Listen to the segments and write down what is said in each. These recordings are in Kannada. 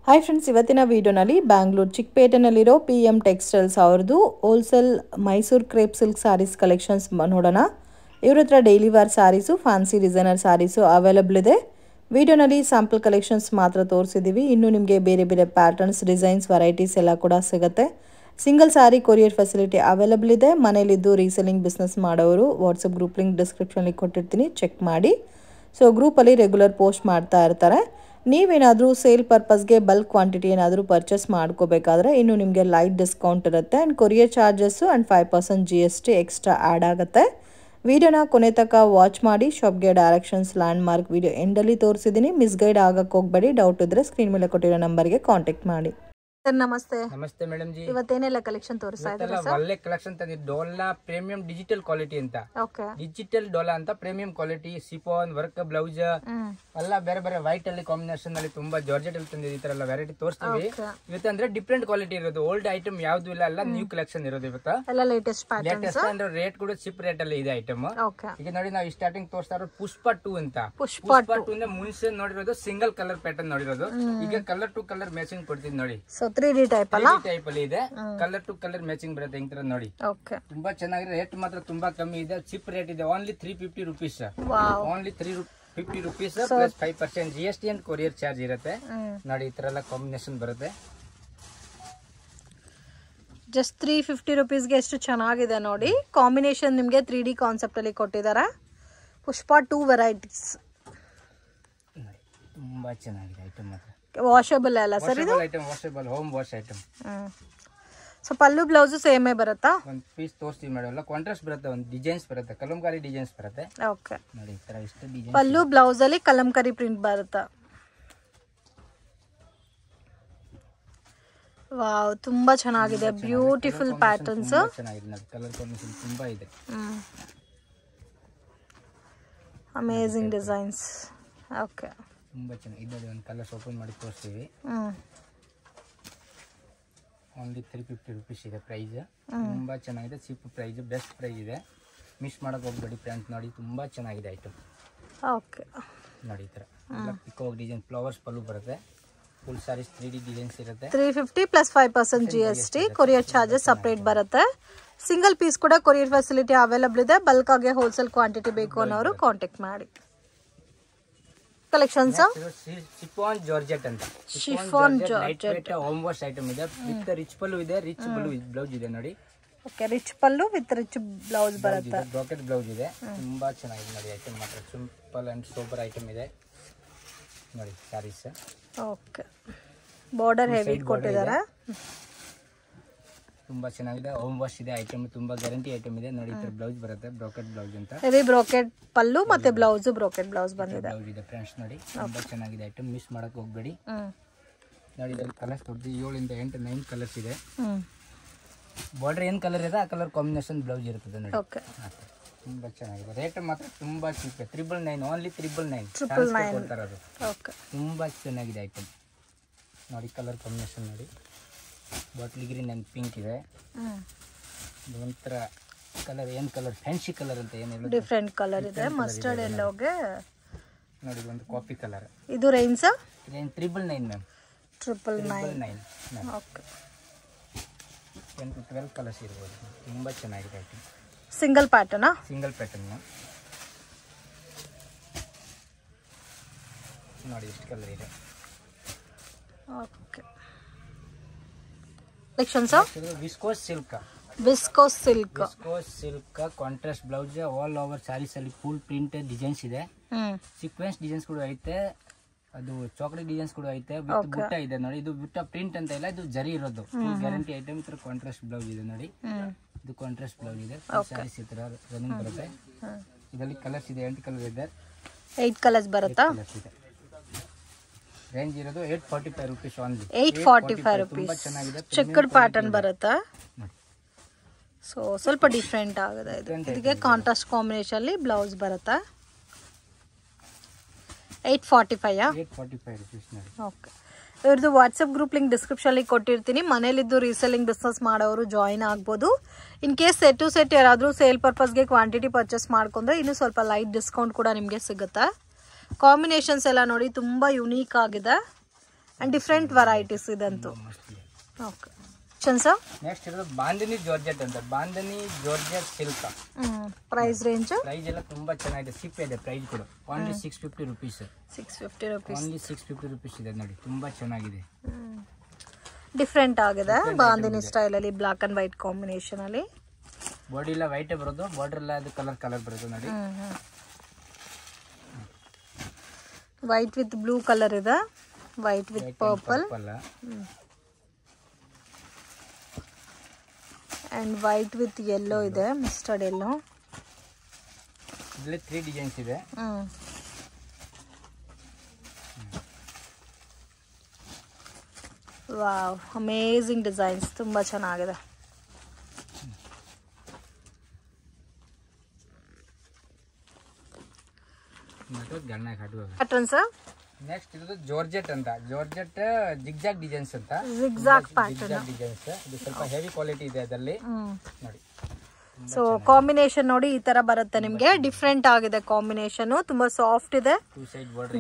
ಹಾಯ್ ಫ್ರೆಂಡ್ಸ್, ಇವತ್ತಿನ ವಿಡಿಯೋನಲ್ಲಿ ಬ್ಯಾಂಗ್ಳೂರು ಚಿಕ್ಕಪೇಟೆನಲ್ಲಿರೋ PM ಟೆಕ್ಸ್ಟೈಲ್ಸ್ ಅವ್ರದ್ದು wholesale Mysore crepe silk sarees collections ನೋಡೋಣ. ಇವ್ರ ಹತ್ರ daily wear sarees, fancy designer sarees available ಇದೆ. ವಿಡಿಯೋನಲ್ಲಿ ಸ್ಯಾಂಪಲ್ ಕಲೆಕ್ಷನ್ಸ್ ಮಾತ್ರ ತೋರಿಸಿದ್ದೀವಿ. ಇನ್ನು ನಿಮಗೆ ಬೇರೆ ಬೇರೆ ಪ್ಯಾಟರ್ನ್ಸ್, ಡಿಸೈನ್ಸ್, ವೆರೈಟೀಸ್ ಎಲ್ಲ ಕೂಡ ಸಿಗುತ್ತೆ. Single sari courier facility available ಇದೆ. ಮನೇಲಿದ್ದು ರೀಸೆಲ್ಲಿಂಗ್ ಬಿಸ್ನೆಸ್ ಮಾಡೋರು ವಾಟ್ಸಪ್ ಗ್ರೂಪ್ ಲಿಂಕ್ ಡಿಸ್ಕ್ರಿಪ್ಷನ್ಲಿ ಕೊಟ್ಟಿರ್ತೀನಿ, ಚೆಕ್ ಮಾಡಿ. ಸೊ ಗ್ರೂಪಲ್ಲಿ ರೆಗ್ಯುಲರ್ ಪೋಸ್ಟ್ ಮಾಡ್ತಾ ಇರ್ತಾರೆ. ನೀವೇನಾದರೂ ಸೇಲ್ ಪರ್ಪಸ್ಗೆ ಬಲ್ಕ್ ಕ್ವಾಂಟಿಟಿ ಏನಾದರೂ ಪರ್ಚೇಸ್ ಮಾಡ್ಕೋಬೇಕಾದ್ರೆ ಇನ್ನು ನಿಮಗೆ ಲೈಟ್ ಡಿಸ್ಕೌಂಟ್ ಇರುತ್ತೆ. And courier charges and 5% GST extra add ಆಗುತ್ತೆ. ವಿಡಿಯೋನ ಕೊನೆ ತನಕ ವಾಚ್ ಮಾಡಿ. ಶಾಪ್ಗೆ ಡೈರೆಕ್ಷನ್ಸ್, ಲ್ಯಾಂಡ್ ಮಾರ್ಕ್ ವಿಡಿಯೋ ಎಂಡಲ್ಲಿ ತೋರಿಸಿದ್ದೀನಿ. ಮಿಸ್ಗೈಡ್ ಆಗಕ್ಕೆ ಹೋಗಬೇಡಿ. ಡೌಟ್ ಇದ್ದರೆ ಸ್ಕ್ರೀನ್ ಮೇಲೆ ಕೊಟ್ಟಿರೋ ನಂಬರ್ಗೆ ಕಾಂಟ್ಯಾಕ್ಟ್ ಮಾಡಿ. ಸರ್ ನಮಸ್ತೆ. ನಮಸ್ತೆ ಮೇಡಮ್ ಜಿ. ಇವತ್ತೇನೆಲ್ಲ ಕಲೆಕ್ಷನ್ ತೋರಿಸ್ತಾ ಇದ್ದೀರಾ ಸರ್? ಒಳ್ಳೆ ಕಲೆಕ್ಷನ್ ತಂದಿದ್ದು ಡೋಲಾ ಪ್ರೀಮಿಯಂ ಡಿಜಿಟಲ್ ಕ್ವಾಲಿಟಿ ಅಂತ. ಓಕೆ, ಡಿಜಿಟಲ್ ಡೋಲಾ ಅಂತ premium quality, chiffon work blouse ಎಲ್ಲ ಬೇರೆ ಬೇರೆ ವೈಟ್ ಅಲ್ಲಿ ಕಾಂಬಿನೇಷನ್ ಅಲ್ಲಿ ತುಂಬಾ ಜಾರ್ಜೆಟ್ ಅಲ್ಲಿ ತಂದಿದ್ದು. ಈ ತರ ಎಲ್ಲ ವೆರೈಟಿ ತೋರಿಸ್ತೀವಿ ಇವತ್ತು. ಅಂದ್ರೆ ಡಿಫ್ರೆಂಟ್ ಕ್ವಾಲಿಟಿ ಇರೋದು, ಓಲ್ಡ್ ಐಟಮ್ ಯಾವ್ದು ಇಲ್ಲ, ಎಲ್ಲ ನ್ಯೂ ಕಲೆಕ್ಷನ್ ಇರೋದು ಇವತ್ತು. ಎಲ್ಲ ಲೇಟೆಸ್ಟ್ ಲೇಟೆಸ್ಟ್ ಅಂದ್ರೆ ರೇಟ್ ಕೂಡ ಚಿಪ್ ರೇಟ್ ಅಲ್ಲಿ ಇದೆ ಐಟಮ್. ಈಗ ನೋಡಿ ನಾವು ಸ್ಟಾರ್ಟಿಂಗ್ ತೋರಿಸ್ತಾ ಇರೋದು ಪುಷ್ಪ 2 ಅಂತ. ಪುಷ್ಪ 2 ಅಂದ್ರೆ ಮುಂಚೆ ನೋಡಿರೋದು ಸಿಂಗಲ್ ಕಲರ್ ಪ್ಯಾಟರ್ನ್ ನೋಡಿರೋದು. ಈಗ ಕಲರ್ ಟು ಕಲರ್ ಮ್ಯಾಚಿಂಗ್ ಕೊಡ್ತೀವಿ ನೋಡಿ. 3D ಟೈಪ್ ಅಲ್ಲಿ ಇದೆ. ಕಲರ್ ಟು ಕಲರ್ ಮ್ಯಾಚಿಂಗ್ ಬರುತ್ತೆ ಈ ತರ ನೋಡಿ. ತುಂಬಾ ಚೆನ್ನಾಗಿದೆ. ರೇಟ್ ಮಾತ್ರ ತುಂಬಾ ಕಮ್ಮಿ ಇದೆ, ಚಿಪ್ ರೇಟ್ ಇದೆ. Only 350 rupees. Only 350 rupees plus 5% GST and courier charge ಇರುತ್ತೆ ನೋಡಿ. ಈ ತರ ಎಲ್ಲ ಕಾಂಬಿನೇಷನ್ ಬರುತ್ತೆ. ಜಸ್ಟ್ 350 rupeesಗೆ ಎಷ್ಟು ಚೆನ್ನಾಗಿದೆ ನೋಡಿ. ಕಾಂಬಿನೇಷನ್ ನಿಮಗೆ 3D ಕಾನ್ಸೆಪ್ಟ್ ಅಲ್ಲಿ ಕೊಟ್ಟಿದ್ದಾರೆ. ಪುಷ್ಪ 2 ವೆರೈಟೀಸ್ ತುಂಬಾ ಚೆನ್ನಾಗಿದೆ ಐಟಮ್ ಮಾತ್ರ. ವಾಷಬಲ್ ಅಲ್ಲ ಸರ್ ಇದು? Item washable, home wash item. So pallu blouse ಸೇಮೇ ಬರುತ್ತಾ? ಒಂದು ಪೀಸ್ ತೋರಿಸ್ತೀವಿ ಮೇಡಮ್. ಎಲ್ಲ ಕಾಂಟ್ರಾಸ್ಟ್ ಬರುತ್ತೆ, ಒಂದು ಡಿಸೈನ್ಸ್ ಬರುತ್ತೆ, ಕಲಂಕಾರಿ ಡಿಸೈನ್ಸ್ ಬರುತ್ತೆ. ಓಕೆ ನೋಡಿ ಈ ತರ ಇಷ್ಟು ಡಿಸೈನ್. ಪಲ್ಲು ಬ್ಲೌಸ್ ಅಲ್ಲಿ ಕಲಂಕಾರಿ ಪ್ರಿಂಟ್ ಬರುತ್ತೆ. ವಾವ್, ತುಂಬಾ ಚೆನ್ನಾಗಿದೆ. Beautiful patterns. ಚೆನ್ನಾಗಿದೆ ನೋಡಿ. ಕಲರ್ ಕಾಂಬಿನೇಷನ್ ತುಂಬಾ ಇದೆ. Amazing designs. ಓಕೆ, ತುಂಬಾ ಚೆನ್ನಾಗಿದೆ. ಒಂದು ಕಲರ್ಸ್ ಓಪನ್ ಮಾಡಿ ತೋರಿಸ್ತೀವಿ. ಓನ್ಲಿ 350 rupees ಇದೆ ಪ್ರೈಸ್. ತುಂಬಾ ಚೆನ್ನಾಗಿದೆ, ಚೀಪ್ ಪ್ರೈಸ್, ಬೆಸ್ಟ್ ಪ್ರೈಸ್ ಇದೆ. ಮಿಸ್ ಮಾಡಕ್ ಹೋಗ್ಬೇಡಿ ಫ್ರೆಂಡ್ಸ್. ನೋಡಿ ತುಂಬಾ ಚೆನ್ನಾಗಿದೆ ಐಟಮ್. ಓಕೆ ನೋಡಿ ಈ ತರ ಎಲ್ಲ ಪಿಕಾಕ್ ಡಿಸೈನ್, ಫ್ಲವರ್ಸ್ ಪಲ್ಲು ಬರುತ್ತೆ. ಫುಲ್ ಸಾರೀಸ್ 3D ಡಿಸೈನ್ಸ್ ಇರುತ್ತೆ. 350 plus 5% GST. Courier charges separate ಬರುತ್ತೆ. ಸಿಂಗಲ್ ಪೀಸ್ ಕೂಡ ಕೊರಿಯರ್ ಫೆಸಿಲಿಟಿ ಅವೈಲಬಲ್ ಇದೆ. ಬಲ್ಕ್ ಆಗಿ ಹೋಲ್ಸೇಲ್ ಕ್ವಾಂಟಿಟಿ ಬೇಕು ಅನ್ನೋರು ಕಾಂಟ್ಯಾಕ್ಟ್ ಮಾಡಿ. ಕಲೆಕ್ಷನ್ಸ್ ಶಿಫಾನ್ ಜಾರ್ಜೆಟ್ ಅಂತ. Chiffon georgette home wash item ಇದೆ. ವಿತ್ ರಿಚ್ ಪಲ್ಲು ಇದೆ, ರಿಚ್ ಬ್ಲೌಸ್ ಇದೆ ನೋಡಿ. Okay, rich pallu with rich blouse ಬರುತ್ತೆ. ಬ್ರಾಕೆಟ್ ಬ್ಲೌಸ್ ಇದೆ. ತುಂಬಾ ಚೆನ್ನಾಗಿದೆ ನೋಡಿ ಐಟಮ್ ಮಾತ್ರ. ಸಿಂಪಲ್ ಅಂಡ್ ಸೂಪರ್ ಐಟಮ್ ಇದೆ ನೋಡಿ ಸ್ಯಾರೀಸ್. ಓಕೆ, ಬಾರ್ಡರ್ ಹೆವಿ ಕೊಟ್ಟಿದ್ದಾರೆ. ತುಂಬಾ ಚೆನ್ನಾಗಿದೆ. ಹೋಮ್ ವಾಶ್ ಇದೆ ಐಟಮ್. ತುಂಬಾ ಗ್ಯಾರಂಟಿ ಐಟಮ್ ಇದೆ ನೋಡಿ. ಈ ತರ ಬ್ಲೌಸ್ ಬರುತ್ತೆ, ಬ್ರಾಕೆಟ್ ಬ್ಲೌಸ್ ಅಂತ. ಹೆವಿ ಬ್ರಾಕೆಟ್ ಪಲ್ಲು ಮತ್ತೆ ಬ್ಲೌಸ್ ಬ್ರಾಕೆಟ್ ಬ್ಲೌಸ್ ಬಂದಿದೆ. ಬ್ಲೌಸ್ ಇದೆ ಫ್ರೆಂಡ್ಸ್ ನೋಡಿ. ತುಂಬಾ ಚೆನ್ನಾಗಿದೆ ಐಟಮ್, ಮಿಸ್ ಮಾಡಕ್ ಹೋಗ್ಬೇಡಿ ನೋಡಿ. ಇದರಲ್ಲಿ ಕಲರ್ಸ್ ಕೊಡ್ತೀವಿ. 7 ಇಂದ 8 9 ಕಲರ್ಸ್ ಇದೆ. ಬಾರ್ಡರ್ ಏನ್ ಕಲರ್ ಇದೆ ಆ ಕಲರ್ ಕಾಂಬಿನೇಷನ್ ಬ್ಲೌಸ್ ಇರ್ತದೆ ನೋಡಿ. ಓಕೆ, ತುಂಬಾ ಚೆನ್ನಾಗಿದೆ. ರೇಟ್ ಮಾತ್ರ ತುಂಬಾ ಚೀಪ್. 999 ಓನ್ಲಿ 999 ಕೊಡ್ತಾರೆ ಅದು. ಓಕೆ, ತುಂಬಾ ಚೆನ್ನಾಗಿದೆ ಐಟಮ್ ನೋಡಿ. ಕಲರ್ ಕಾಂಬಿನೇಷನ್ ನೋಡಿ. ಬಾಟ್ಲಿ ಗ್ರೀನ್ ಅಂಡ್ ಪಿಂಕ್ ಇದೆ. ಒಂಥರ ಕಲರ್, ಏನ್ ಕಲರ್, ಫ್ಯಾನ್ಸಿ ಕಲರ್ ಅಂತ ಏನಿಲ್ಲ, ಡಿಫರೆಂಟ್ ಕಲರ್ ಇದೆ. ಮಸ್ಟರ್ಡ್ ಎಲ್ಲೋಗೆ ನೋಡಿ. ಒಂದು ಕಾಫಿ ಕಲರ್. ಇದು range 999 ma'am. 999. Okay, 10 to 12 colours ಇರ್ಬೋದು. ತುಂಬಾ ಚೆನ್ನಾಗಿದೆ ಐಟಮ್. ಸಿಂಗಲ್ ಪ್ಯಾಟರ್ನಾ? ಸಿಂಗಲ್ ಪ್ಯಾಟರ್ನ್ ನೋಡಿ. ಎಷ್ಟು ಕಲರ್ ಇದೆ. Okay, collections viscose silk. Viscose silk. Viscose silk contrast blouse. All over sarees ಅಲ್ಲಿ ಫುಲ್ ಪ್ರಿಂಟ್ ಡಿಸೈನ್ಸ್ ಇದೆ. ಸೀಕ್ವೆನ್ಸ್ ಡಿಸೈನ್ಸ್ ಕೂಡ ಐತೆ. ಅದು ಚಾಕ್ಲೇಟ್ ಡಿಸೈನ್ಸ್ ಕೂಡ ಐತೆ. ವಿತ್ ಬುಟ್ಟ ಇದೆ ನೋಡಿ. ಇದು ಬುಟ್ಟ ಪ್ರಿಂಟ್ ಅಂತ ಇಲ್ಲ, ಇದು ಜರಿ ಇರೋದು. Full guarantee item. ಈ ತರ ಕಾಂಟ್ರಾಸ್ಟ್ ಬ್ಲೌಸ್ ಇದೆ ನೋಡಿ. ಇದು ಕಾಂಟ್ರಾಸ್ಟ್ ಬ್ಲೌಸ್ ಇದೆ. ಸ್ಯಾರೀಸ್ ಈ ತರ ರನ್ನಿಂಗ್ ಬರುತ್ತೆ. ಇದರಲ್ಲಿ ಕಲರ್ಸ್ ಇದೆ. 8 ಕಲರ್ ಇದೆ. 8 ಕಲರ್ಸ್ ಬರುತ್ತಾ? ರೇಂಜ್ ಇರೋದು 845 rupees only. 845 rupees. Checked pattern ಬರುತ್ತಾ? ಸೊ ಸ್ವಲ್ಪ ಡಿಫ್ರೆಂಟ್ ಆಗಿದೆ ಇದು. ಇದಕ್ಕೆ ಕಾಂಟ್ರಾಸ್ಟ್ ಕಾಂಬಿನೇಷನ್ ಅಲ್ಲಿ ಬ್ಲೌಸ್ ಬರುತ್ತಾ? 845 845 rupees ನೋಡಿ. ಓಕೆ, ಇವ್ರದ್ದು ವಾಟ್ಸಪ್ ಗ್ರೂಪ್ ಲಿಂಕ್ ಡಿಸ್ಕ್ರಿಪ್ಷನ್ಲಿ ಕೊಟ್ಟಿರ್ತೀನಿ. ಮನೇಲಿದ್ದು ರೀಸೆಲ್ಲಿಂಗ್ ಬಿಸ್ನೆಸ್ ಮಾಡೋರು ಜಾಯಿನ್ ಆಗ್ಬೋದು. In case set to set ಯಾರಾದರೂ ಸೇಲ್ ಪರ್ಪಸ್ಗೆ ಕ್ವಾಂಟಿಟಿ ಪರ್ಚೇಸ್ ಮಾಡ್ಕೊಂಡ್ರೆ ಇನ್ನೂ ಸ್ವಲ್ಪ ಲೈಟ್ ಡಿಸ್ಕೌಂಟ್ ಕೂಡ ನಿಮಗೆ ಸಿಗುತ್ತೆ. ಕಾಂಬಿನೇಷನ್ಸ್ ಎಲ್ಲ ನೋಡಿ, ತುಂಬ ಯುನೀಕ್ ಆಗಿದೆ. ಅಂಡ್ ಡಿಫ್ರೆಂಟ್ ವೆರೈಟೀಸ್ ಇದಂತೂ. ಓಕೆ ಸರ್ ನೆಕ್ಸ್ಟ್ ಇರೋದು ಬಾಂಧನಿ ಜಾರ್ಜೆಟ್ ಅಂತ. Bandhani georgette silk. Price range ಎಲ್ಲ ತುಂಬಾ ಚೆನ್ನಾಗಿದೆ. ಸಿಪ್ ಇದೆ. ಪ್ರೈಸ್ ಕೂಡ only 650 rupees. 650 rupees. Only 650 rupees ಇದೆ ನೋಡಿ. ತುಂಬಾ ಚೆನ್ನಾಗಿದೆ. ಡಿಫ್ರೆಂಟ್ ಆಗಿದೆ. ಬಾಂಧನಿ ಸ್ಟೈಲ್ ಅಲ್ಲಿ ಬ್ಲಾಕ್ ಅಂಡ್ ವೈಟ್ ಕಾಂಬಿನೇಷನ್ ಅಲ್ಲಿ. ಬಾಡಿ ಎಲ್ಲ ವೈಟ್ ಬರೋದು, ಬಾರ್ಡರ್ ಎಲ್ಲ ಅದು ಕಲರ್ ಬರೋದು ನೋಡಿ. ವೈಟ್ ವಿತ್ ಬ್ಲೂ ಕಲರ್ ಇದೆ. White with purple and white with yellow ಇದೆ. Mustard yellow. ಇದರಲ್ಲಿ 3 ಡಿಸೈನ್ಸ್ ಇದೆ. Wow, amazing designs. ತುಂಬಾ ಚೆನ್ನಾಗಿದೆ. Pattern sir. ನೆಕ್ಸ್ಟ್ ಇದು ಜಾರ್ಜೆಟ್ ಅಂತ. ಜಾರ್ಜೆಟ್ ಜಿಗ್ಜಾಗ್ ಡಿಸೈನ್ಸ್ ಅಂತ. Zigzag pattern designs. ಇದು ಸ್ವಲ್ಪ ಹೆವಿ ಕ್ವಾಲಿಟಿ ಇದೆ ಅದರಲ್ಲಿ ನೋಡಿ. ಸೊ ಕಾಂಬಿನೇಷನ್ ನೋಡಿ ಈ ತರ ಬರುತ್ತೆ ನಿಮ್ಗೆ. ಡಿಫ್ರೆಂಟ್ ಆಗಿದೆ ಕಾಂಬಿನೇಷನ್. ತುಂಬಾ ಸಾಫ್ಟ್ ಇದೆ.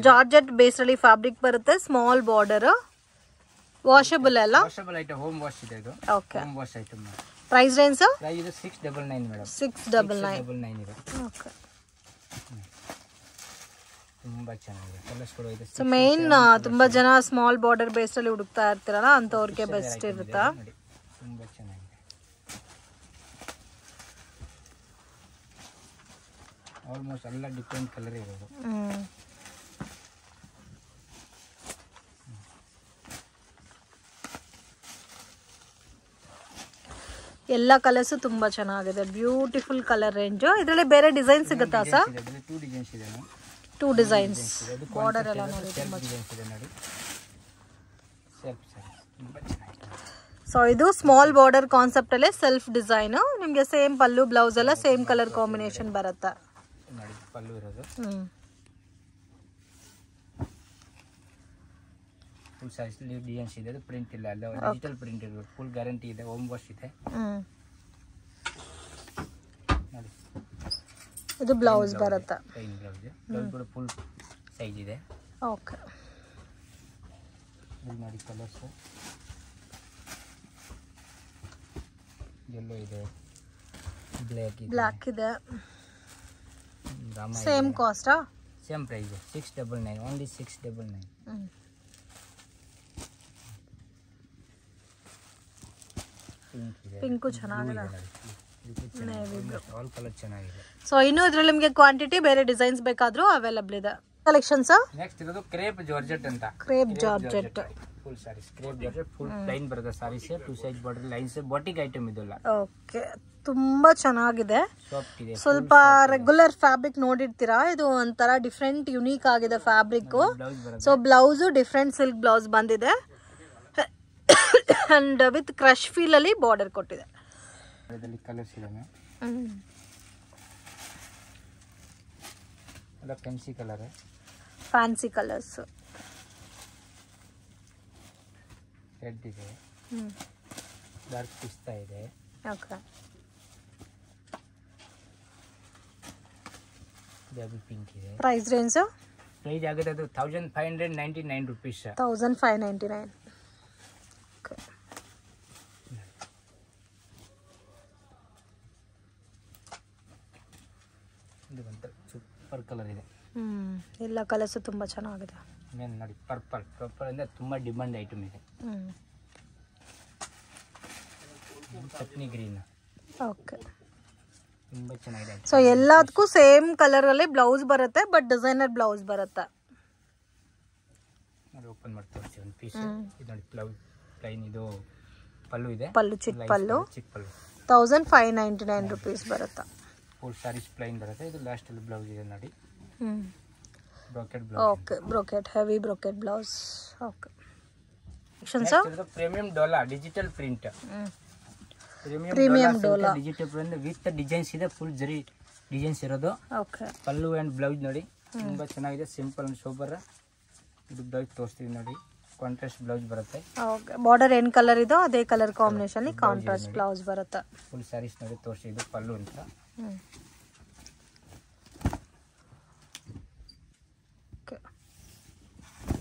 ಜಾರ್ಜೆಟ್ ಬೇಸ್ ಅಲ್ಲಿ ಫ್ಯಾಬ್ರಿಕ್ ಬರುತ್ತೆ. Small border. ವಾಷಬಲ್ ಅಲ್ಲ? Washable item. ಹೋಮ್ ವಾಶ್ ಇದೆ ಇದು. Okay. Home wash item. Price range sir? Price ಇದು 699 ಮೇಡಂ. 699 ಇದೆ. ಓಕೆ. ತುಂಬಾ ಚೆನ್ನಾಗಿದೆ. ಕಲರ್ಸ್ ಕೂಡ ಇದೆ. ಸೊ ಮೇನ್ ತುಂಬಾ ಜನ ಸ್ಮಾಲ್ ಬಾರ್ಡರ್ ಬೇಸ್ ಅಲ್ಲಿ ಹುಡುಕ್ತಾ ಇರ್ತೀರಲ್ಲ, ಅಂತವ್ರಿಗೆ ಬೆಸ್ಟ್ ಇರುತ್ತಾ. ತುಂಬಾ ಚೆನ್ನಾಗಿದೆ. ಆಲ್ಮೋಸ್ಟ್ ಎಲ್ಲ ಡಿಫರೆಂಟ್ ಕಲರ್ ಇರೋದು. ಎಲ್ಲ ಕಲರ್ಸ್ ತುಂಬಾ ಚೆನ್ನಾಗಿದೆ. Beautiful colour range. ಇದರಲ್ಲಿ ಬೇರೆ ಡಿಸೈನ್ ಸಿಗುತ್ತಾ ಸರ್? 2 ಡಿಸೈನ್ಸ್ ಇದೆ. 2 ಡಿಸೈನ್ಸ್. ಬಾರ್ಡರ್ ಎಲ್ಲ ನೋಡಿ ತುಂಬಾ ಡಿಸೈನ್ಸ್ ಇದೆ ನೋಡಿ. ಸೆಲ್ಫ್ ತುಂಬಾ ಚೆನ್ನಾಗಿದೆ. ಸೊ ಇದು ಸ್ಮಾಲ್ ಬಾರ್ಡರ್ ಕಾನ್ಸೆಪ್ಟ್ ಅಲ್ಲೇ ಸೆಲ್ಫ್ ಡಿಸೈನ್. ನಿಮಗೆ ಸೇಮ್ ಪಲ್ಲು ಬ್ಲೌಸ್ ಎಲ್ಲ ಸೇಮ್ ಕಲರ್ ಕಾಂಬಿನೇಷನ್ ಬರುತ್ತೆ ನೋಡಿ. ಪಲ್ಲು ಇರೋದು ಫುಲ್ ಸೈಜ್ ಡಿಸೈನ್ಸ್ ಇದೆ. ಅದು ಪ್ರಿಂಟ್ ಇಲ್ಲ, ಅಲ್ಲ ಡಿಜಿಟಲ್ ಪ್ರಿಂಟ್ ಇದೆ. ಫುಲ್ ಗ್ಯಾರಂಟಿ ಇದೆ. ಹೋಮ್ ವಾಶ್ ಇದೆ ನೋಡಿ. ಇದು ಬ್ಲೌಸ್ ಬರುತ್ತೆ. Plain blouse. ಬ್ಲೌಸ್ ಕೂಡ ಫುಲ್ ಸೈಜ್ ಇದೆ. ಓಕೆ. ಇದು ನೋಡಿ ಕಲರ್ಸ್. ಯೆಲ್ಲೋ ಇದೆ, ಬ್ಲ್ಯಾಕ್ ಇದೆ. Same cost? Same price 699. Only 699. Pink ಚೆನ್ನಾಗಿದೆ. ಆಲ್ ಕಲರ್ ಚೆನ್ನಾಗಿದೆ. ಸೊ ಇನ್ನು ಇದ್ರಲ್ಲಿ ನಿಮಗೆ ಕ್ವಾಂಟಿಟಿ ಬೇರೆ ಡಿಸೈನ್ಸ್ ಬೇಕಾದ್ರೂ ಅವೈಲಬಲ್ ಇದೆ. ಕಲೆಕ್ಷನ್ಸ್ ನೆಕ್ಸ್ಟ್ ಇರೋದು ಕ್ರೇಪ್ ಜಾರ್ಜೆಟ್ ಅಂತ. Crepe georgette full saris. Crepe georgette full plain ಬರುತ್ತೆ saris. 2 size border lines. Batik item ಇದೆಲ್ಲ. ಓಕೆ. ತುಂಬಾ ಚೆನ್ನಾಗಿದೆ. ಸಾಫ್ಟ್ ಇದೆ. ಸ್ವಲ್ಪ ರೆಗ್ಯುಲರ್ ಫ್ಯಾಬ್ರಿಕ್ ನೋಡಿರ್ತೀರಾ. ಇದು ಒಂಥರ ಡಿಫ್ರೆಂಟ್ ಯುನೀಕ್ ಆಗಿದೆ fabric. So blouse different silk blouse ಬಂದಿದೆ ಅಂಡ್ ವಿತ್ ಕ್ರಶ್ ಫೀಲ್ ಅಲ್ಲಿ ಬಾರ್ಡರ್ ಕೊಟ್ಟಿದೆ. ಇದರಲ್ಲಿ ಕಲರ್ಸ್ ಇದೆ. ಅಲ್ಲ fancy colour. Fancy colours. Red ಇದೆ. ಡಾರ್ಕ್ ಪಿಸ್ತಾ ಇದೆ. ಓಕೆ. ಬೇಬಿ ಪಿಂಕ್ ಇದೆ. Price range? ಪ್ರೈಸ್ ಆಗುತ್ತೆ ಅದು 1599 ರೂಪೀಸ್. 1599. ಓಕೆ. ಇದು ಒಂದು ಸೂಪರ್ ಕಲರ್ ಇದೆ. ಎಲ್ಲ ಕಲರ್ಸ್ ತುಂಬಾ ಚೆನ್ನಾಗಿದೆ. ಮೇನ್ ನೋಡಿ ಪರ್ಪಲ್. ಪರ್ಪಲ್ ಅಂದ್ರೆ ತುಂಬಾ ಡಿಮಾಂಡ್ ಐಟಮ್ ಇದೆ. ಚಟ್ನಿ ಗ್ರೀನ್. ಓಕೆ. ತುಂಬಾ ಚೆನ್ನಾಗಿದೆ. ಸೊ ಎಲ್ಲದಕ್ಕೂ ಸೇಮ್ ಕಲರ್ ಅಲ್ಲಿ ಬ್ಲೌಸ್ ಬರುತ್ತೆ, ಬಟ್ ಡಿಸೈನರ್ ಬ್ಲೌಸ್ ಬರುತ್ತೆ. ನೋಡಿ ಓಪನ್ ಮಾಡಿ ತೋರಿಸಿ ಒಂದು ಪೀಸ್. ಇದು ನೋಡಿ ಬ್ಲೌಸ್ ಪ್ಲೈನ್. ಇದು ಪಲ್ಲು ಇದೆ. ಪಲ್ಲು ಚಿಕ್ಕ ಪಲ್ಲು. 1599 ರೂಪೀಸ್ ಬರುತ್ತೆ. ಫುಲ್ ಸಾರೀಸ್ ಪ್ಲೈನ್ ಬರುತ್ತೆ. ಇದು ಲಾಸ್ಟ್ ಅಲ್ಲಿ ಬ್ಲೌಸ್ ಇದೆ ನೋಡಿ. Brocade blouse. Okay. Brocade, heavy brocade blouse. Okay. Premium Dhola digital print. Premium Dhola digital print with designs ಇದೆ. ಫುಲ್ ಜರಿ ಡಿಸೈನ್ಸ್ ಇರೋದು. ಓಕೆ. ಪಲ್ಲು ಅಂಡ್ ಬ್ಲೌಸ್ ನೋಡಿ ತುಂಬಾ ಚೆನ್ನಾಗಿದೆ. Simple and sober. ಇದು ಬ್ಲೌಸ್ ತೋರಿಸ್ತೀವಿ ನೋಡಿ. ಕಾಂಟ್ರಾಸ್ಟ್ ಬ್ಲೌಸ್ ಬರುತ್ತೆ. ಓಕೆ. ಬಾರ್ಡರ್ ಏನ್ ಕಲರ್ ಇದೋ ಅದೇ ಕಲರ್ ಕಾಂಬಿನೇಷನ್ ಕಾಂಟ್ರಾಸ್ಟ್ ಬ್ಲೌಸ್ ಬರುತ್ತೆ. ಫುಲ್ ಸಾರೀಸ್ ನೋಡಿ ತೋರಿಸಿ. ಇದು ಪಲ್ಲು ಅಂತ.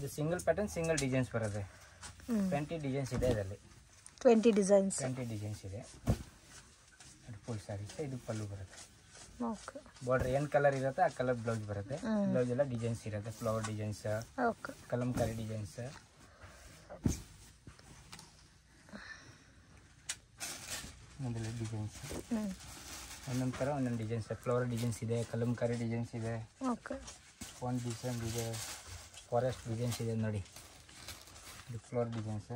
ಇದು ಸಿಂಗಲ್ ಪ್ಯಾಟರ್ನ್ ಸಿಂಗಲ್ ಡಿಸೈನ್ಸ್ ಬರುತ್ತೆ. 20 ಡಿಸೈನ್ಸ್ ಇದೆ ಇದರಲ್ಲಿ. 20 ಡಿಸೈನ್ಸ್ ಇದೆ. ಫುಲ್ ಸ್ಯಾರಿ ಇದು ಪಲ್ಲು ಬರುತ್ತೆ. ಓಕೆ. ಬಾರ್ಡರ್ ಏನು ಕಲರ್ ಇರುತ್ತೆ ಆ ಕಲರ್ ಬ್ಲೌಸ್ ಬರುತ್ತೆ. ಬ್ಲೌಸ್ ಎಲ್ಲ ಡಿಸೈನ್ಸ್ ಇರುತ್ತೆ. Flower designs, okay, kalamkari designs, ಮೊದಲ ಡಿಸೈನ್ಸ್ ಒಂದೊಂದು ಥರ ಒಂದೊಂದು ಡಿಸೈನ್ಸ್. ಫ್ಲವರ್ ಡಿಸೈನ್ಸ್ ಇದೆ, ಕಲಂಕಾರಿ ಡಿಸೈನ್ಸ್ ಇದೆ, ಓಕೆ, ಫೋನ್ ಡಿಸೈನ್ ಇದೆ, ಫಾರೆಸ್ಟ್ ಡಿಸೈನ್ಸ್ ಇದೆ ನೋಡಿ. ಇದು ಫ್ಲವರ್ ಡಿಸೈನ್ಸ್.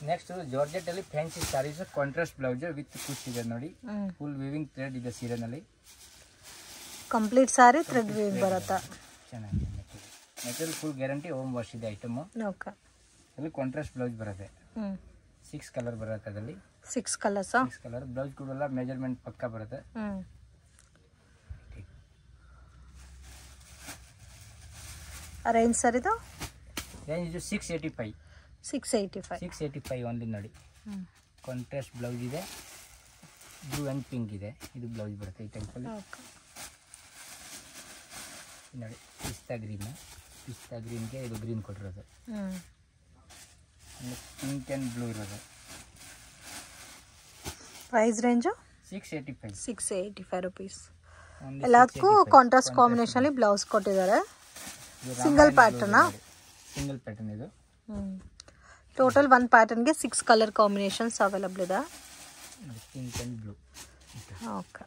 ನೆಕ್ಸ್ಟ್ ಜಾರ್ಜೆಟ್ ಅಲ್ಲಿ fancy sarees, contrast blouse with ಕುಚ್ ಇದೆ ನೋಡಿ. ಫುಲ್ ವೀವಿಂಗ್ ಥ್ರೆಡ್ ಇದೆ ಸೀರೆನ್ ಅಲ್ಲಿ. ಕಂಪ್ಲೀಟ್ ಸಾರಿ ಥ್ರೆಡ್ ವೀವ್ ಬರುತ್ತೆ. ಚೆನ್ನಾಗಿದೆ material. Full guarantee home wash ಇದೆ ಐಟಮ್. ಓಕೆ. ಅಲ್ಲಿ ಕಾಂಟ್ರಾಸ್ಟ್ ಬ್ಲೌಸ್ ಬರುತ್ತೆ. 6 ಕಲರ್ ಬರುತ್ತೆ ಅದರಲ್ಲಿ. 6 ಕಲರ್ಸ್. 6 ಕಲರ್ ಬ್ಲೌಸ್ ಕೂಡ ಮೆಜರ್ಮೆಂಟ್ ಪಕ್ಕ ಬರುತ್ತೆ. ರೇಂಜ್ ಸರ್ ಇದು? ರೇಂಜ್ ಇದು 685. 685 ಓನ್ಲಿ ನೋಡಿ. ಕಾಂಟ್ರಾಸ್ಟ್ ಬ್ಲೌಸ್ ಇದೆ, ಬ್ಲೂ ಆ್ಯಂಡ್ ಪಿಂಕ್ ಇದೆ. ಇದು ಬ್ಲೌಸ್ ಬರುತ್ತೆ ಈ ಟೈಪಲ್ಲಿ ನೋಡಿ. ಪಿಸ್ತಾ ಗ್ರೀನ್ಗೆ ಇದು ಗ್ರೀನ್ ಕೊಟ್ಟಿರೋದು. ಪಿಂಕ್ ಆ್ಯಂಡ್ ಬ್ಲೂ ಇರೋದು. Price range 685 rupees. ಎಲ್ಲದಕ್ಕೂ ಕಾಂಟ್ರಾಸ್ಟ್ ಕಾಂಬಿನೇಷನ್ ಬ್ಲೌಸ್ ಕೊಟ್ಟಿದ್ದಾರೆ. ಸಿಂಗಲ್ ಪ್ಯಾಟರ್ನ್ ಇದು. ಟೋಟಲ್ 1 ಪ್ಯಾಟರ್ನ್ಗೆ 6 ಕಲರ್ ಕಾಂಬಿನೇಷನ್ಸ್ ಅವೈಲಬಲ್ ಇದೆ. Pink and blue. Okay.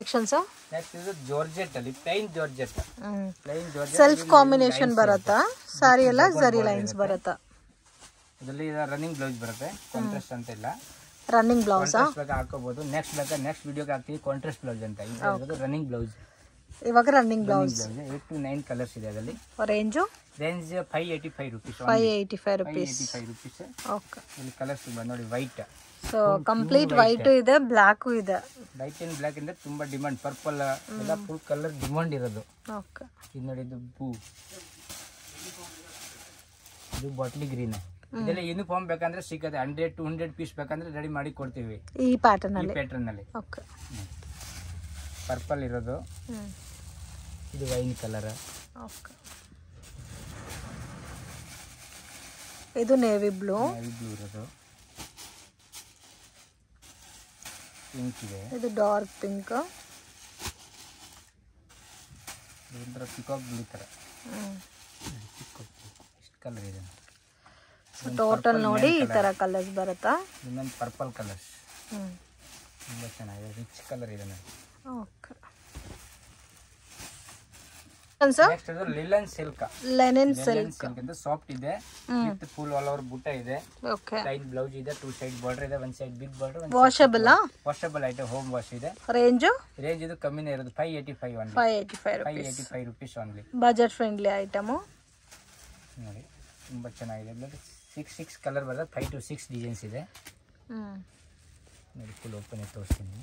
Next ಇದು ಜಾರ್ಜೆಟ್ ಅಲ್ಲಿ ಪ್ಲೈನ್ ಜಾರ್ಜೆಟ್. ಸೆಲ್ಫ್ ಕಾಂಬಿನೇಷನ್ ಬರುತ್ತಾ? ಸಾರಿ ಎಲ್ಲ ಜರಿ ಲೈನ್ಸ್ ಬರುತ್ತಾ? ಇದರಲ್ಲಿ ರನ್ನಿಂಗ್ ಬ್ಲೌಸ್ ಬರುತ್ತೆ. ಕಾಂಟ್ರಾಸ್ಟ್ ಅಂತ ಇಲ್ಲ. ರನ್ನಿಂಗ್ ಬ್ಲೌಸ್ ಹಾಕೋಬಹುದು. ನೆಕ್ಸ್ಟ್ ವಿಡಿಯೋಗೆ ಹಾಕ್ತೀವಿ ಕಾಂಟ್ರಾಸ್ಟ್ ಬ್ಲೌಸ್ ಅಂತ. ಇದು ರನ್ನಿಂಗ್ ಬ್ಲೌಸ್. ಇವಾಗ ರನ್ನಿಂಗ್ ಬ್ಲೌಸ್ 8 to 9 ಕಲರ್ಸ್ ಇದೆ ಅದರಲ್ಲಿ. Range 585 rupees. 585 ರುಪೀಸ್. ಓಕೆ. ಇಲ್ಲಿ ಕಲರ್ಸ್ ನೋಡಿ. ವೈಟ್, ಸೊ ಕಂಪ್ಲೀಟ್ ವೈಟ್ ಇದೆ, ಬ್ಲಾಕ್ ಇದೆ. ವೈಟ್ ಅಂಡ್ ಬ್ಲಾಕ್ ಇಂದ ತುಂಬಾ ಡಿಮಾಂಡ್. ಪರ್ಪಲ್ ಎಲ್ಲ ಫುಲ್ ಕಲರ್ ಡಿಮಾಂಡ್ ಇರೋದು. ಓಕೆ. ಇದು ನೋಡಿ, ಇದು ಬ್ಲೂ, ಇದು ಬಾಟ್ಲಿ ಗ್ರೀನ್. ಇದೆಲ್ಲ ಯೂನಿಫಾರ್ಮ್ ಬೇಕಂದ್ರೆ ಸಿಗುತ್ತೆ. 100 to 200 ಪೀಸ್ ಬೇಕಂದ್ರೆ ರೆಡಿ ಮಾಡಿ ಕೊಡ್ತೀವಿ ಈ ಪ್ಯಾಟರ್ನ್ ಅಲ್ಲಿ. ಓಕೆ. ಪರ್ಪಲ್ ಇರೋದು. ಇದು ವೈನ್ ಕಲರ್. ಓಕೆ. ಇದು ನೇವಿ ಬ್ಲೂ ಇರೋದು. ಪಿಂಕ್ ಇದೆ. ಇದು ಡಾರ್ಕ್ ಪಿಂಕ್. ಇದೊಂಥರ ಪಿಕಾಕ್ ಬ್ಲೂ ತರ. ಇಷ್ಟು ಕಲರ್ ಇದೆ. ಟೋಟಲ್ ನೋಡಿ ಈ ತರ ಕಲರ್ಸ್ ಬರುತ್ತಾ? ಇನ್ನೊಂದು ಪರ್ಪಲ್ ಕಲರ್ಸ್ ತುಂಬಾ ಚೆನ್ನಾಗಿದೆ. ರಿಚ್ ಕಲರ್ ಇದೆ ನೋಡಿ. ಓಕೆ. ನೆಕ್ಸ್ಟ್ ಇದು ಲೆನಿನ್ ಸಿಲ್ಕ್ ಅಂತ ಸಾಫ್ಟ್ ಇದೆ. ವಿತ್ ಫುಲ್ ಆಲ್ ಓವರ್ ಬುಟ್ಟ ಇದೆ. ಓಕೆ. ಲೈನ್ ಬ್ಲೌಸ್ ಇದೆ. 2 ಸೈಡ್ ಬಾರ್ಡರ್ ಇದೆ. 1 side big border. Washable item. Home wash ಇದೆ. ರೇಂಜ್ ಇದು ಕಮ್ಮಿನೇ ಇರೋದು. 585 only. 585 rupees only. Budget friendly item ನೋಡಿ. ತುಂಬಾ ಚೆನ್ನಾಗಿದೆ. 6 ಕಲರ್ ಬರುತ್ತೆ. 5 to 6 ಡಿಸೈನ್ಸ್ ಇದೆ ನೋಡಿ. ಫುಲ್ ಓಪನ್ ಆಗಿ ತೋರಿಸ್ತೀನಿ.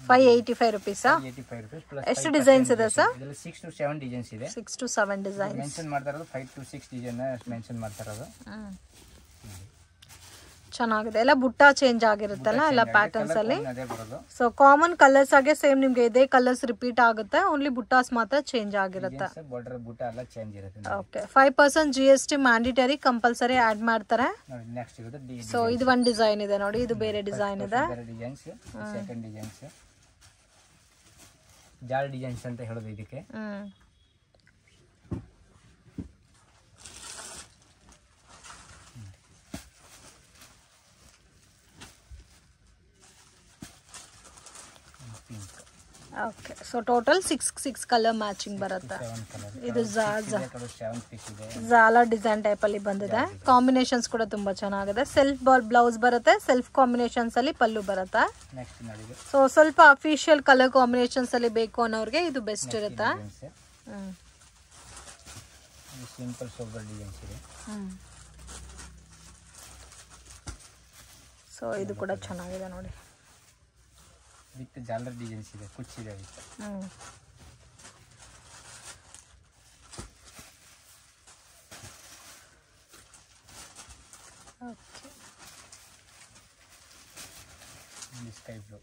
585 ರುಪೀಸ್. ಎಷ್ಟು ಡಿಸೈನ್ಸ್ ಇದೆ ಸರ್? ಇದರಲ್ಲಿ 6 to 7 ಡಿಸೈನ್ಸ್ ಇದೆ. 6 to 7 ಡಿಸೈನ್ಸ್ ಮೆನ್ಷನ್ ಮಾಡ್ತಾ ಇರೋದು. 5 to 6 ಡಿಸೈನ್ ಮೆನ್ಷನ್ ಮಾಡ್ತಾ ಇರೋದು. ಚೆನ್ನಾಗಿದೆ. ಎಲ್ಲ ಬುಟ್ಟ ಚೇಂಜ್ ಆಗಿರುತ್ತಲ್ಲ ಎಲ್ಲ ಪ್ಯಾಟರ್ನ್ಸ್ ಅಲ್ಲಿ. ಸೊ ಕಾಮನ್ ಕಲರ್ಸ್ ಆಗಿ ಸೇಮ್ ನಿಮ್ಗೆ ಇದೇ ಕಲರ್ಸ್ ರಿಪೀಟ್ ಆಗುತ್ತೆ. ಓನ್ಲಿ ಬುಟ್ಟಾಸ್ ಮಾತ್ರ ಚೇಂಜ್ ಆಗಿರುತ್ತೆ. ಬಾರ್ಡರ್ ಬುಟ್ಟ ಎಲ್ಲ ಚೇಂಜ್ ಇರುತ್ತೆ. Okay. 5% GST mandatory compulsory add ಮಾಡ್ತಾರೆ. ನೆಕ್ಸ್ಟ್ ಇರುತ್ತೆ. ಸೊ ಇದು ಒಂದು ಡಿಸೈನ್ ಇದೆ ನೋಡಿ. ಇದು ಬೇರೆ ಡಿಸೈನ್ ಇದೆ. ಸೆಕೆಂಡ್ ಡಿಸೈನ್ಸ್ ಜಾಲ್ ಡಿಸೈನ್ಸ್ ಅಂತ ಹೇಳೋದು ಇದಕ್ಕೆ. Okay. So total 6 colour matching ಬರುತ್ತೆ. ಇದು ಜಾಲ ಡಿಸೈನ್ ಟೈಪ್ ಅಲ್ಲಿ ಬಂದಿದೆ. ಕಾಂಬಿನೇಷನ್ಸ್ ಕೂಡ ತುಂಬಾ ಚೆನ್ನಾಗಿದೆ. ಸೆಲ್ಫ್ ಬ್ಲೌಸ್ ಬರುತ್ತೆ. ಸೆಲ್ಫ್ ಕಾಂಬಿನೇಷನ್ಸ್ ಅಲ್ಲಿ ಪಲ್ಲು ಬರುತ್ತೆ. ಸೊ ಸ್ವಲ್ಪ ಅಫಿಷಿಯಲ್ ಕಲರ್ ಕಾಂಬಿನೇಷನ್ಸ್ ಅಲ್ಲಿ ಬೇಕು ಅನ್ನೋರಿಗೆ ಇದು ಬೆಸ್ಟ್ ಇರುತ್ತೆ. ಸಿಂಪಲ್ ಸೋಬರ್ ಡಿಸೈನ್ಸ್ ಇದೆ. ಸೊ ಇದು ಕೂಡ ಚೆನ್ನಾಗಿದೆ ನೋಡಿ. ವಿತ್ ಜಾಲರ್ ಡಿಸೈನ್ಸ್ ಇದೆ. ಕುಚ್ ಇದೆ with. Okay sky blue.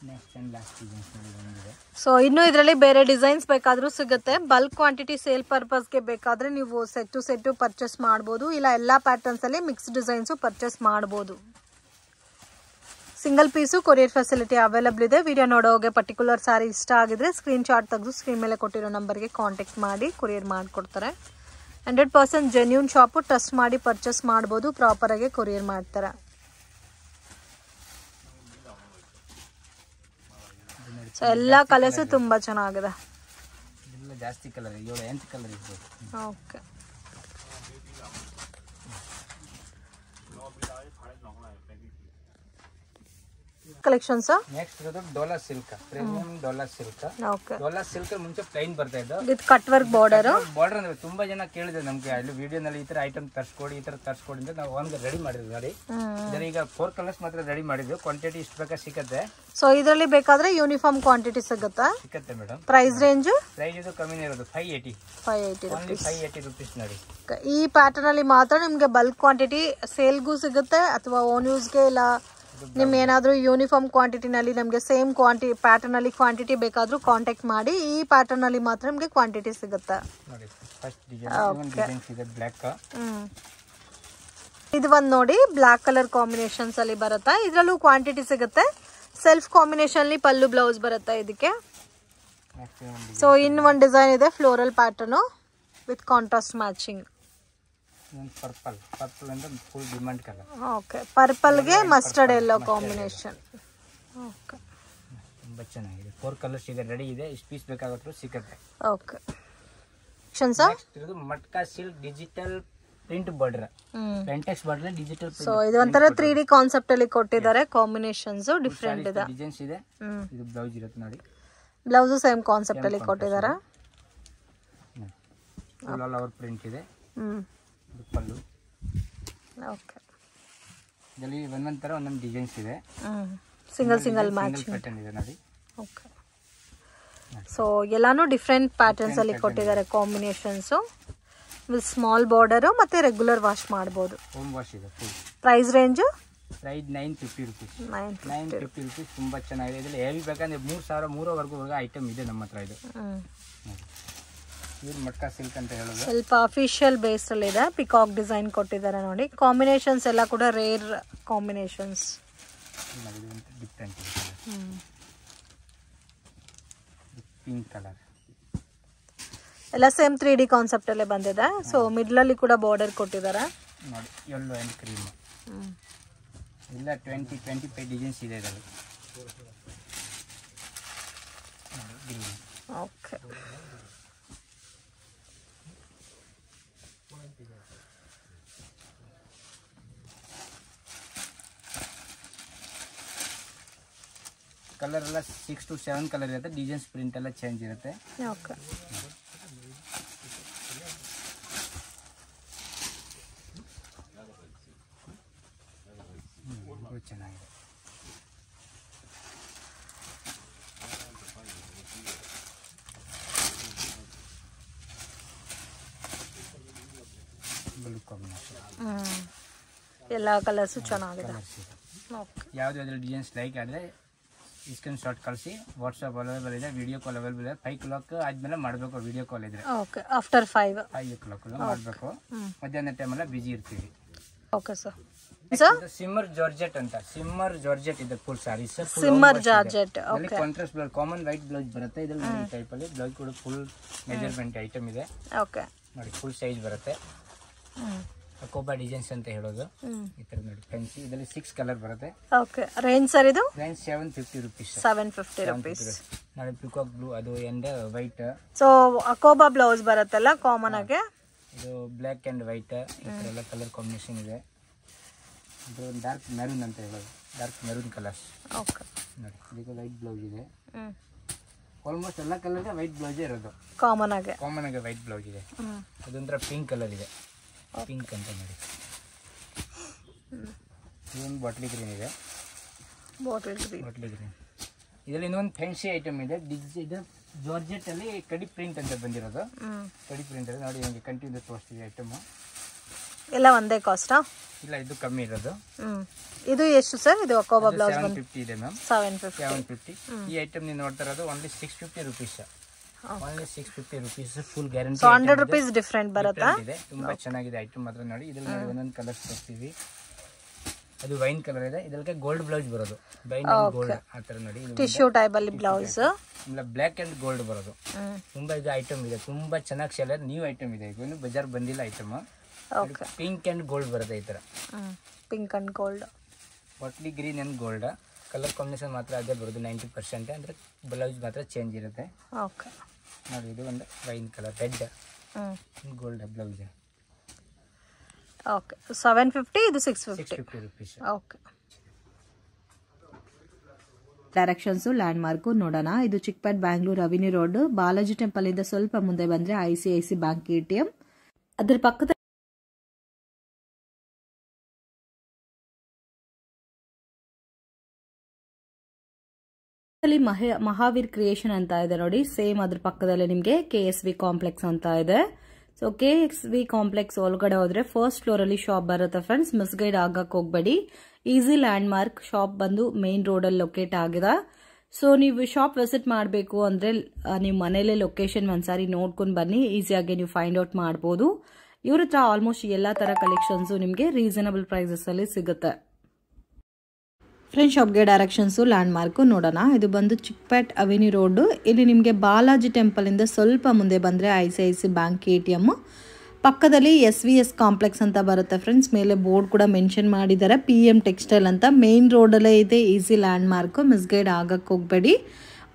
Next and last designs ನೋಡಿ ಬಂದಿದೆ. ಸೊ ಇನ್ನು ಇದರಲ್ಲಿ ಬೇರೆ ಡಿಸೈನ್ಸ್ ಬೇಕಾದರೂ ಸಿಗುತ್ತೆ. ಬಲ್ಕ್ ಕ್ವಾಂಟಿಟಿ ಸೇಲ್ ಪರ್ಪಸ್ಗೆ ಬೇಕಾದರೆ ನೀವು ಸೆಟ್ಟು ಪರ್ಚೇಸ್ ಮಾಡ್ಬೋದು, ಇಲ್ಲ ಎಲ್ಲ ಪ್ಯಾಟರ್ನ್ಸಲ್ಲಿ ಮಿಕ್ಸ್ ಡಿಸೈನ್ಸು ಪರ್ಚೇಸ್ ಮಾಡ್ಬೋದು. Single piece courier facility available ಇದೆ. ವಿಡಿಯೋ ನೋಡೋಗೆ ಪರ್ಟಿಕ್ಯುಲರ್ ಸಾರಿ ಇಷ್ಟ ಆಗಿದ್ರೆ ಸ್ಕ್ರೀನ್ಶಾಟ್ ತೆಗೆದು ಸ್ಕ್ರೀನ್ ಮೇಲೆ ಕೊಟ್ಟಿರೋ ನಂಬರ್ಗೆ ಕಾಂಟ್ಯಾಕ್ಟ್ ಮಾಡಿ ಕೊರಿಯರ್ ಮಾಡಿಕೊಡ್ತಾರೆ. 100% ಜೆನ್ಯೂನ್ ಶಾಪು, ಟ್ರಸ್ಟ್ ಮಾಡಿ ಪರ್ಚೇಸ್ ಮಾಡ್ಬೋದು, ಪ್ರಾಪರಾಗಿ ಕೊರಿಯರ್ ಮಾಡ್ತಾರೆ. ಸೊ ಎಲ್ಲ ಕಲರ್ಸು ತುಂಬ ಚೆನ್ನಾಗಿದೆ. ಜಾಸ್ತಿ ಕಲರ್ 7-8 ಕಲರ್ ಇದೆ. ಓಕೆ ಕಲೆಕ್ಷನ್ಸ್ ನೆಕ್ಸ್ಟ್ ಇರೋದು Dhola silk, premium Dhola silk. Okay Dhola silk ಮುಂಚೆ ಪ್ಲೈನ್ ಬರ್ತಾ ಇದ್ದು, with cut work border. Border ಅಂದ್ರೆ ತುಂಬಾ ಜನ ಕೇಳಿದೆ ನಮ್ಗೆ ಅಲ್ಲಿ ವಿಡಿಯೋನಲ್ಲಿ ಈ ತರ ಐಟಮ್ ತರ್ಸ್ಕೊಡಿ, ಈ ತರ ತರ್ಸ್ಕೊಡಿ ಅಂತ ನಾವು ಒಂದು ರೆಡಿ ಮಾಡಿದ್ವಿ ನೋಡಿ. ಇದರ ಈಗ 4 ಕಲರ್ಸ್ ಮಾತ್ರ ರೆಡಿ ಮಾಡಿದ್ವಿ. ಕ್ವಾಂಟಿಟಿ ಇಷ್ಟು ಬೇಕಾದ್ರೆ ಸಿಗುತ್ತೆ. ಸೊ ಇದರಲ್ಲಿ ಬೇಕಾದ್ರೆ ಯೂನಿಫಾರ್ಮ್ ಕ್ವಾಂಟಿಟಿ ಸಿಗುತ್ತಾ? ಸಿಗುತ್ತೆ ಮೇಡಮ್. ಪ್ರೈಸ್ ರೇಂಜ್ ಇದು ಕಮ್ಮಿನೇ ಇರೋದು 580 ಓನ್ಲಿ 580 rupees ನೋಡಿ. ಈ ಪ್ಯಾಟರ್ನ್ ಅಲ್ಲಿ ಮಾತ್ರ ನಿಮ್ಗೆ ಬಲ್ಕ್ ಕ್ವಾಂಟಿಟಿ ಸೇಲ್ಗೂ ಸಿಗುತ್ತೆ, ಅಥವಾ ಓನ್ ಯೂಸ್ಗೆ, ಇಲ್ಲ ನಿಮ್ ಏನಾದ್ರೂ ಯೂನಿಫಾರ್ಮ್ ಕ್ವಾಂಟಿಟಿನಲ್ಲಿ ನಮಗೆ ಸೇಮ್ ಪ್ಯಾಟರ್ನ್ ಅಲ್ಲಿ ಕ್ವಾಂಟಿಟಿ ಬೇಕಾದ್ರೂ ಕಾಂಟ್ಯಾಕ್ಟ್ ಮಾಡಿ. ಈ ಪ್ಯಾಟರ್ನ್ ಅಲ್ಲಿ ಮಾತ್ರ ನಿಮ್ಗೆ ಕ್ವಾಂಟಿಟಿ ಸಿಗುತ್ತೆ. ಇದು ಒಂದು ನೋಡಿ, ಬ್ಲಾಕ್ ಕಲರ್ ಕಾಂಬಿನೇಷನ್ಸ್ ಅಲ್ಲಿ ಬರುತ್ತಾ. ಇದ್ರಲ್ಲೂ ಕ್ವಾಂಟಿಟಿ ಸಿಗುತ್ತೆ. ಸೆಲ್ಫ್ ಕಾಂಬಿನೇಷನ್ ಅಲ್ಲಿ ಪಲ್ಲು ಬ್ಲೌಸ್ ಬರುತ್ತೆ ಇದಕ್ಕೆ. ಸೊ ಇನ್ ಒಂದು ಡಿಸೈನ್ ಇದೆ, floral pattern with contrast matching. Purple ಅಂದ್ರೆ full demand colour. Okay, purple ಗೆ ಮಸ್ಟರ್ಡ್ ಯೆಲ್ಲೋ ಕಾಂಬಿನೇಷನ್. ಓಕೆ, ತುಂಬಾ ಚೆನ್ನಾಗಿದೆ. 4 ಕಲರ್ಸ್ ಇದೆ, ರೆಡಿ ಇದೆ. ಇಷ್ಟು ಪೀಸ್ ಬೇಕಾಗುತ್ತೆ ಸಿಗುತ್ತೆ. ಓಕೆ, ನೆಕ್ಸ್ಟ್ ಇದು matka silk digital print border, ಪೆಂಟೆಕ್ಸ್ ಬಾರ್ಡರ್ ಡಿಜಿಟಲ್. ಸೊ ಇದು ಒಂಥರ 3D ಕಾನ್ಸೆಪ್ಟ್ ಅಲ್ಲಿ ಕೊಟ್ಟಿದ್ದಾರೆ. ಕಾಂಬಿನೇಷನ್ಸ್ ಡಿಫರೆಂಟ್ ಇದೆ. ಡಿಸೈನ್ಸ್ ಇದೆ. ಇದು ಬ್ಲೌಸ್ ಇರುತ್ತೆ ನೋಡಿ. ಬ್ಲೌಸ್ ಸೇಮ್ ಕಾನ್ಸೆಪ್ಟ್ ಅಲ್ಲಿ ಕೊಟ್ಟಿದ್ದಾರೆ. ಆಲ್ ಓವರ್ ಪ್ರಿಂಟ್ ಇದೆ. ಪಲ್ಲು. ಓಕೆ, ಇದರಲ್ಲಿ ಒಂದೊಂದು ತರ ಒಂದೊಂದು ಡಿಸೈನ್ಸ್ ಇದೆ. ಸಿಂಗಲ್ ಮ್ಯಾಚಿಂಗ್ ಪ್ಯಾಟರ್ನ್ ಇದೆ ನೋಡಿ. ಓಕೆ, ಸೊ ಎಲ್ಲಾನು ಡಿಫರೆಂಟ್ ಪ್ಯಾಟರ್ನ್ಸ್ ಅಲ್ಲಿ ಕೊಟ್ಟಿದ್ದಾರೆ ಕಾಂಬಿನೇಷನ್ಸ್. ವಿತ್ ಸ್ಮಾಲ್ ಬಾರ್ಡರ್ ಮತ್ತೆ ರೆಗ್ಯುಲರ್ ವಾಶ್ ಮಾಡಬಹುದು. ಹೋಮ್ ವಾಶ್ ಇದೆ full. Price range 950 rupees. 950 rupees. ತುಂಬಾ ಚೆನ್ನಾಗಿದೆ. ಇದರಲ್ಲಿ ಹೆವಿ ಬೇಕಂದ್ರೆ 3000 ವರೆಗೂ ಐಟಮ್ ಇದೆ ನಮ್ಮ ಹತ್ರ. ಇದು ಮಟ್ಕಾ ಸಿಲ್ಕ್ ಅಂತ ಹೇಳೋದು. ಸ್ವಲ್ಪ ಅಫಿಷಿಯಲ್ ಬೇಸ್ ಅಲ್ಲಿ ಇದೆ. ಪಿಕಾಕ್ ಡಿಸೈನ್ ಕೊಟ್ಟಿದ್ದಾರೆ ನೋಡಿ. ಕಾಂಬಿನೇಷನ್ಸ್ ಎಲ್ಲ ಕೂಡ rare combinations. Different pink colour ಎಲ್ಲ ಸೇಮ್ 3D ಕಾನ್ಸೆಪ್ಟ್ ಅಲ್ಲೇ ಬಂದಿದೆ. ಸೊ ಮಿಡ್ಲ್ ಅಲ್ಲಿ ಕೂಡ ಬಾರ್ಡರ್ ಕೊಟ್ಟಿದ್ದಾರೆ ನೋಡಿ. ಯೆಲ್ಲೋ ಅಂಡ್ ಕ್ರೀಮ್ ಇಲ್ಲ 25 ಡಿಸೈನ್ಸ್ ಇದೆ ಇದರಲ್ಲಿ. ಓಕೆ, ಕಲರ್ ಎಲ್ಲ 6 to 7 ಕಲರ್ ಇರುತ್ತೆ. ಡಿಸೈನ್ಸ್ ಪ್ರಿಂಟ್ ಎಲ್ಲ ಚೇಂಜ್ ಇರುತ್ತೆ. ಓಕೆ, ಚೆನ್ನಾಗಿದೆ. Blue combination. ಎಲ್ಲ ಕಲರ್ಸ್ ಚೆನ್ನಾಗಿದೆ. ಓಕೆ, ಯಾವುದಾದ್ರೂ ಡಿಸೈನ್ಸ್ ಲೈಕ್ ಆದರೆ ಸ್ಕ್ರೀನ್ ಶಾಟ್ ಕಳಿಸಿ. ವಾಟ್ಸಪ್ ಅವೈಲೇಬಲ್ ಇದೆ, ವಿಡಿಯೋ ಕಾಲ್ ಅವೈಲೇಬಲ್ ಇದೆ. 5 o'clock ಆದ್ಮೇಲೆ ಮಾಡಬೇಕು. ವಿಡಿಯೋ ಕಾಲ್ ಇದ್ರೆ ಓಕೆ, ಆಫ್ಟರ್ 5 o'clock ಮಾಡಬೇಕು. ಮಧ್ಯಾಹ್ನ ಟೈಮೆಲ್ಲ ಬಿಜಿ ಇರ್ತೀವಿ. Okay sir. ಸಿಮ್ಮರ್ ಜಾರ್ಜೆಟ್ ಅಂತ, ಸಿಮ್ಮರ್ ಜಾರ್ಜೆಟ್ ಇದೆ full saris. Shimmer georgette. Okay, contrast blouse, common white blouse ಬರುತ್ತೆ. ಇದರಲ್ಲಿ ಈ ಟೈಪ್ ಅಲ್ಲಿ ಬ್ಲೌಸ್ ಕೂಡ ಫುಲ್ ಮೆಜರ್ಮೆಂಟ್ ಐಟಮ್ ಇದೆ. ಓಕೆ ನೋಡಿ, ಫುಲ್ ಸೈಜ್ ಬರುತ್ತೆ. ಅಕೋಬಾ ಡಿಸೈನ್ಸ್ ಅಂತ ಹೇಳೋದು. ಈ ತರ ನೋಡಿ ಫ್ಯಾನ್ಸಿ. ಇದರಲ್ಲಿ 6 ಕಲರ್ ಬರುತ್ತೆ. ಓಕೆ, ರೇಂಜ್ ಸರ್ ಇದು? Range 750 rupees. 750 rupees. ನೋಡಿ, ಪಿಕಾಕ್ ಬ್ಲೂ ಅದು ಎಂಡ್ ವೈಟ್. ಸೊ ಅಕೋಬಾ ಬ್ಲೌಸ್ ಬರುತ್ತಲ್ಲ ಕಾಮನ್ ಆಗಿ. ಇದು ಬ್ಲ್ಯಾಕ್ ಅಂಡ್ ವೈಟ್ ಈ ತರ ಎಲ್ಲ ಕಲರ್ ಕಾಂಬಿನೇಷನ್ ಇದೆ. ಇದು ಡಾರ್ಕ್ ಮೆರೂನ್ ಅಂತ ಹೇಳೋದು, ಡಾರ್ಕ್ ಮೆರೂನ್ ಕಲರ್ಸ್. ಓಕೆ, ನೋಡಿ ಇದಕ್ಕೆ ವೈಟ್ ಬ್ಲೌಸ್ ಇದೆ. ಆಲ್ಮೋಸ್ಟ್ ಎಲ್ಲ ಕಲರ್ಗೆ ವೈಟ್ ಬ್ಲೌಸ್ ಇರೋದು. ಕಾಮನ್ ಆಗಿ ವೈಟ್ ಬ್ಲೌಸ್ ಇದೆ. ಅದೊಂಥರ ಪಿಂಕ್ ಕಲರ್ ಇದೆ. ಪಿಂಕ್ ಅಂತ ನೋಡಿ. ಇದೊಂದು ಬಾಟ್ಲಿ ಗ್ರೀನ್ ಇದೆ. Bottle green. ಇದರಲ್ಲಿ ಇನ್ನೊಂದು ಫ್ಯಾನ್ಸಿ ಐಟಮ್ ಇದೆ. ಇದು ಜಾರ್ಜೆಟ್ ಅಲ್ಲಿ ಕಡಿ ಪ್ರಿಂಟ್ ಅಂತ ಬಂದಿರೋದು. ಕಡಿ ಪ್ರಿಂಟ್ ಅಲ್ಲಿ ನೋಡಿ, ನಿಮಗೆ ಕಂಟಿನ್ಯೂ ತೋರಿಸ್ತಿದೆ ಐಟಮ್. ಎಲ್ಲ ಒಂದೇ ಕಾಸ್ಟಾ? ಇಲ್ಲ, ಇದು ಕಮ್ಮಿ ಇರೋದು. ಇದು ಎಷ್ಟು ಸರ್? ಇದು ಅಕೋಬಾ ಬ್ಲೌಸ್ 750 ಇದೆ ಮ್ಯಾಮ್. 750. ಈ ಐಟಮ್ ನೀವು ನೋಡ್ತಾ ಇರೋದು only 650 rupees. Only 650 rupees, full guarantee. 100 rupees different ಬರುತ್ತಾ? ಇದೆ, ತುಂಬಾ ಚೆನ್ನಾಗಿದೆ ಐಟಮ್ ಮಾತ್ರ. ನೋಡಿ ಇದ್ರಲ್ಲಿ ಒಂದೊಂದು ಕಲರ್ಸ್ ಕೊಡ್ತೀವಿ. ಅದು ವೈನ್ ಕಲರ್ ಇದೆ, ಇದಕ್ಕೆ ಗೋಲ್ಡ್ ಬ್ಲೌಸ್ ಬರೋದು, ವೈನ್ ಅಂಡ್ ಗೋಲ್ಡ್ ಆ ತರ ನೋಡಿ. ಟಿಶ್ಯೂ ಟೈಪ್ ಅಲ್ಲಿ ಬ್ಲೌಸ್, ಇಲ್ಲ ಬ್ಲಾಕ್ ಅಂಡ್ ಗೋಲ್ಡ್ ಬರೋದು. ತುಂಬಾ ಇದು ಐಟಮ್ ಇದೆ, ತುಂಬಾ ಚೆನ್ನಾಗಿ ಸೇಲ್. ನ್ಯೂ ಐಟಮ್ ಇದೆ, ಇನ್ನು ಬಜಾರ್ ಬಂದಿಲ್ಲ ಐಟಮ್. ಪಿಂಕ್ ಅಂಡ್ ಗೋಲ್ಡ್ ಬರುತ್ತೆ ಈ ತರ. Pink and gold, bottle green and gold colour combination ಮಾತ್ರ ಅದೇ ಬರೋದು 90%. ಅಂದ್ರೆ ಬ್ಲೌಸ್ ಮಾತ್ರ ಚೇಂಜ್ ಇರುತ್ತೆ. ಓಕೆ ನೋಡಿ, ಇದು ಒಂದು wine colour red gold blouse. Okay 750, ಇದು 650 rupees. Okay. Directions landmark ನೋಡೋಣ. ಇದು Chickpet Bangalore Avenue Road, Balaji temple ಇಂದ ಸ್ವಲ್ಪ ಮುಂದೆ ಬಂದ್ರೆ ICICI ಬ್ಯಾಂಕ್ ATM. ಅದ್ರ ಪಕ್ಕದ ಮಹಾವೀರ್ ಕ್ರಿಯೇಷನ್ ಅಂತ ಇದೆ ನೋಡಿ. ಸೇಮ್ ಅದ್ರ ಪಕ್ಕದಲ್ಲಿ ನಿಮಗೆ KSV ಕಾಂಪ್ಲೆಕ್ಸ್ ಅಂತ ಇದೆ. ಸೊ KSV ಕಾಂಪ್ಲೆಕ್ಸ್ ಒಳಗಡೆ ಹೋದ್ರೆ ಫಸ್ಟ್ ಫ್ಲೋರ್ ಅಲ್ಲಿ ಶಾಪ್ ಬರುತ್ತೆ ಫ್ರೆಂಡ್ಸ್. ಮಿಸ್ಗೈಡ್ ಆಗಕ್ಕೆ ಹೋಗ್ಬೇಡಿ. ಈಸಿ ಲ್ಯಾಂಡ್ ಮಾರ್ಕ್ ಶಾಪ್ ಬಂದು ಮೇನ್ ರೋಡ್ ಅಲ್ಲಿ ಲೊಕೇಟ್ ಆಗಿದೆ. ಸೊ ನೀವು ಶಾಪ್ ವಿಸಿಟ್ ಮಾಡಬೇಕು ಅಂದ್ರೆ ನೀವು ಮನೇಲೆ ಲೊಕೇಶನ್ ಒಂದ್ಸಾರಿ ನೋಡ್ಕೊಂಡು ಬನ್ನಿ, ಈಸಿಯಾಗಿ ನೀವು ಫೈಂಡ್ ಔಟ್ ಮಾಡಬಹುದು. ಇವ್ರ ಹತ್ರ ಆಲ್ಮೋಸ್ಟ್ ಎಲ್ಲಾ ತರ ಕಲೆಕ್ಷನ್ಸ್ ನಿಮಗೆ ರೀಸನಬಲ್ ಪ್ರೈಸಸ್ ಅಲ್ಲಿ ಸಿಗುತ್ತೆ. ಫ್ರೆಂಡ್ ಶಾಪ್ಗೆ ಡೈರೆಕ್ಷನ್ಸು ಲ್ಯಾಂಡ್ ಮಾರ್ಕು ನೋಡೋಣ. ಇದು ಬಂದು ಚಿಕ್ಕಪೇಟ್ ಅವೆನ್ಯೂ ರೋಡು. ಇಲ್ಲಿ ನಿಮಗೆ ಬಾಲಾಜಿ ಟೆಂಪಲ್ ಇಂದ ಸ್ವಲ್ಪ ಮುಂದೆ ಬಂದರೆ ICICI ಬ್ಯಾಂಕ್ ATM. ಪಕ್ಕದಲ್ಲಿ SVS ಕಾಂಪ್ಲೆಕ್ಸ್ ಅಂತ ಬರುತ್ತೆ ಫ್ರೆಂಡ್ಸ್. ಮೇಲೆ ಬೋರ್ಡ್ ಕೂಡ ಮೆನ್ಷನ್ ಮಾಡಿದ್ದಾರೆ, PM ಟೆಕ್ಸ್ಟೈಲ್ ಅಂತ. ಮೇನ್ ರೋಡಲ್ಲೇ ಇದೆ, ಈಸಿ ಲ್ಯಾಂಡ್ ಮಾರ್ಕು, ಮಿಸ್ಗೈಡ್ ಆಗಕ್ಕೆ ಹೋಗಬೇಡಿ.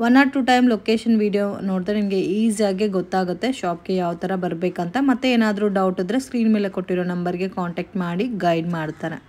1 or 2 ಟೈಮ್ ಲೊಕೇಶನ್ ವಿಡಿಯೋ ನೋಡಿದ್ರೆ ನಿಮಗೆ ಈಸಿಯಾಗಿ ಗೊತ್ತಾಗುತ್ತೆ ಶಾಪ್ಗೆ ಯಾವ ಥರ ಬರಬೇಕಂತ. ಮತ್ತೆ ಏನಾದರೂ ಡೌಟ್ ಇದ್ದರೆ ಸ್ಕ್ರೀನ್ ಮೇಲೆ ಕೊಟ್ಟಿರೋ ನಂಬರ್ಗೆ ಕಾಂಟ್ಯಾಕ್ಟ್ ಮಾಡಿ ಗೈಡ್ ಮಾಡ್ತಾರೆ.